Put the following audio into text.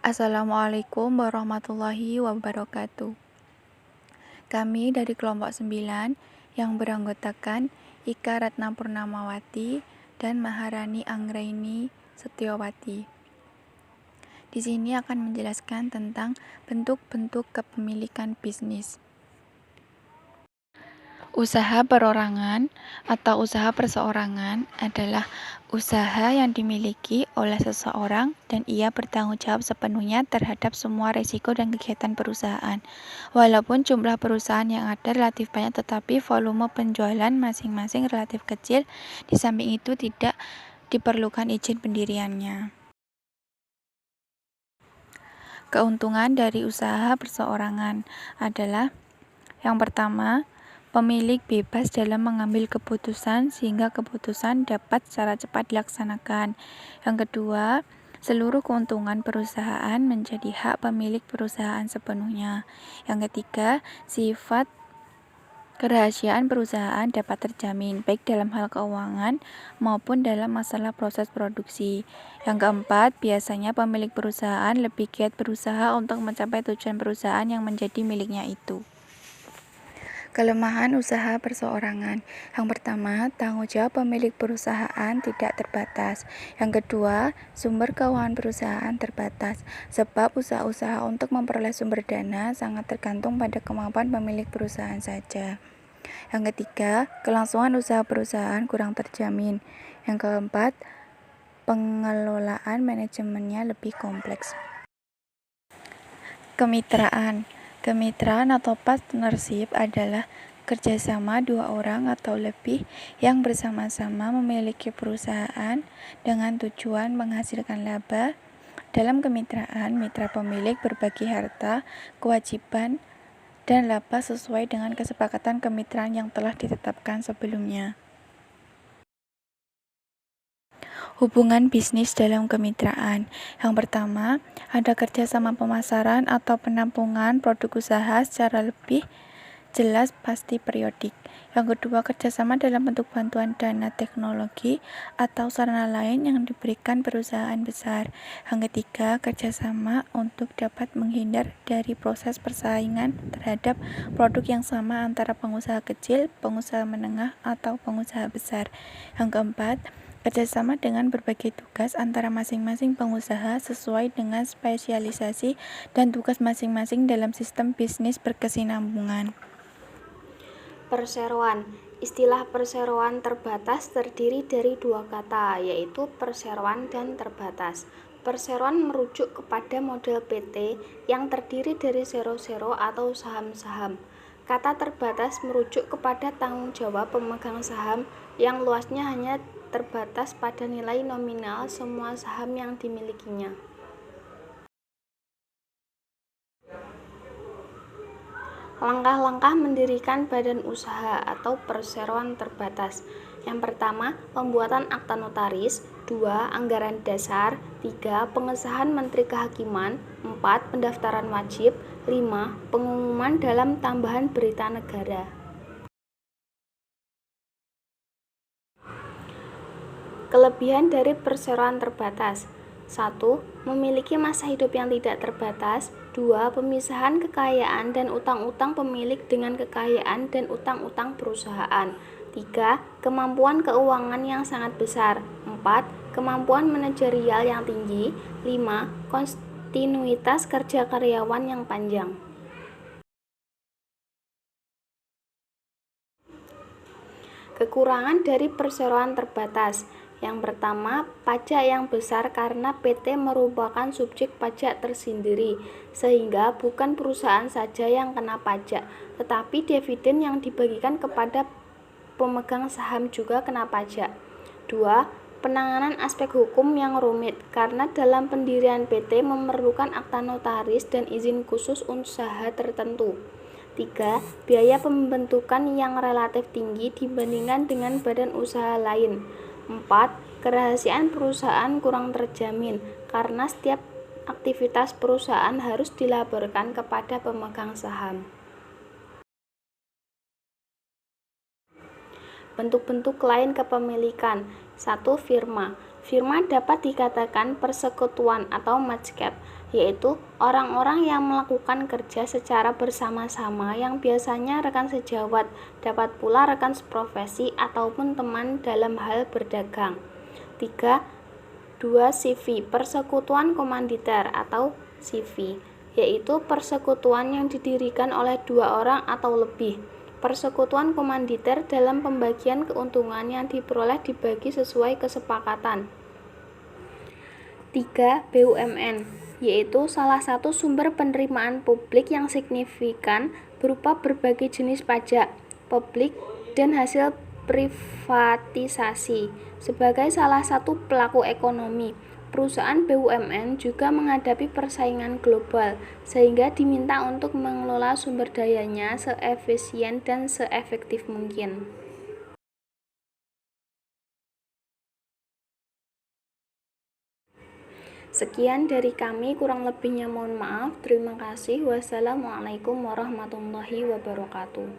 Assalamualaikum warahmatullahi wabarakatuh. Kami dari kelompok 9 yang beranggotakan Ika Ratna Purnamawati dan Maharani Anggraini Setiawati. Di sini akan menjelaskan tentang bentuk-bentuk kepemilikan bisnis. Usaha perorangan atau usaha perseorangan adalah usaha yang dimiliki oleh seseorang dan ia bertanggung jawab sepenuhnya terhadap semua risiko dan kegiatan perusahaan. Walaupun jumlah perusahaan yang ada relatif banyak tetapi volume penjualan masing-masing relatif kecil, di samping itu tidak diperlukan izin pendiriannya. Keuntungan dari usaha perseorangan adalah yang pertama, pemilik bebas dalam mengambil keputusan sehingga keputusan dapat secara cepat dilaksanakan. Yang kedua, seluruh keuntungan perusahaan menjadi hak pemilik perusahaan sepenuhnya. Yang ketiga, sifat kerahasiaan perusahaan dapat terjamin baik dalam hal keuangan maupun dalam masalah proses produksi. Yang keempat, biasanya pemilik perusahaan lebih giat berusaha untuk mencapai tujuan perusahaan yang menjadi miliknya itu. Kelemahan usaha perseorangan. Yang pertama, tanggung jawab pemilik perusahaan tidak terbatas. Yang kedua, sumber keuangan perusahaan terbatas, sebab usaha-usaha untuk memperoleh sumber dana sangat tergantung pada kemampuan pemilik perusahaan saja. Yang ketiga, kelangsungan usaha perusahaan kurang terjamin. Yang keempat, pengelolaan manajemennya lebih kompleks. Kemitraan. Kemitraan atau partnership adalah kerjasama dua orang atau lebih yang bersama-sama memiliki perusahaan dengan tujuan menghasilkan laba. Dalam kemitraan, mitra pemilik berbagi harta, kewajiban, dan laba sesuai dengan kesepakatan kemitraan yang telah ditetapkan sebelumnya. Hubungan bisnis dalam kemitraan. Yang pertama, ada kerjasama pemasaran atau penampungan produk usaha secara lebih jelas pasti periodik. Yang kedua, kerjasama dalam bentuk bantuan dana teknologi atau sarana lain yang diberikan perusahaan besar. Yang ketiga, kerjasama untuk dapat menghindar dari proses persaingan terhadap produk yang sama antara pengusaha kecil, pengusaha menengah, atau pengusaha besar. Yang keempat, kerjasama dengan berbagai tugas antara masing-masing pengusaha sesuai dengan spesialisasi dan tugas masing-masing dalam sistem bisnis berkesinambungan. Perseroan. Istilah perseroan terbatas terdiri dari dua kata, yaitu perseroan dan terbatas. Perseroan merujuk kepada model PT yang terdiri dari sero-sero atau saham-saham. Kata terbatas merujuk kepada tanggung jawab pemegang saham yang luasnya hanya terbatas pada nilai nominal semua saham yang dimilikinya. Langkah-langkah mendirikan badan usaha atau perseroan terbatas. Yang pertama, pembuatan akta notaris. 2. Anggaran dasar. 3. Pengesahan Menteri Kehakiman. 4. Pendaftaran wajib. 5. Pengumuman dalam tambahan berita negara. Kelebihan dari perseroan terbatas. 1. Memiliki masa hidup yang tidak terbatas. 2. Pemisahan kekayaan dan utang-utang pemilik dengan kekayaan dan utang-utang perusahaan. 3. Kemampuan keuangan yang sangat besar. 4. Kemampuan manajerial yang tinggi. 5. Kontinuitas kerja karyawan yang panjang. Kekurangan dari perseroan terbatas. Yang pertama, pajak yang besar karena PT merupakan subjek pajak tersendiri, sehingga bukan perusahaan saja yang kena pajak, tetapi dividen yang dibagikan kepada pemegang saham juga kena pajak. 2. Penanganan aspek hukum yang rumit, karena dalam pendirian PT memerlukan akta notaris dan izin khusus usaha tertentu. 3. Biaya pembentukan yang relatif tinggi dibandingkan dengan badan usaha lain. 4. Kerahasiaan perusahaan kurang terjamin, karena setiap aktivitas perusahaan harus dilaporkan kepada pemegang saham. Bentuk-bentuk lain kepemilikan. 1. Firma. Firma dapat dikatakan persekutuan atau market yaitu orang-orang yang melakukan kerja secara bersama-sama yang biasanya rekan sejawat, dapat pula rekan seprofesi ataupun teman dalam hal berdagang. 3. 2 CV, persekutuan komanditer atau CV, yaitu persekutuan yang didirikan oleh 2 orang atau lebih. Persekutuan komanditer dalam pembagian keuntungan yang diperoleh dibagi sesuai kesepakatan. 3. BUMN, yaitu salah satu sumber penerimaan publik yang signifikan berupa berbagai jenis pajak, publik, dan hasil privatisasi. Sebagai salah satu pelaku ekonomi, perusahaan BUMN juga menghadapi persaingan global, sehingga diminta untuk mengelola sumber dayanya seefisien dan seefektif mungkin. Sekian dari kami, kurang lebihnya mohon maaf. Terima kasih. Wassalamualaikum warahmatullahi wabarakatuh.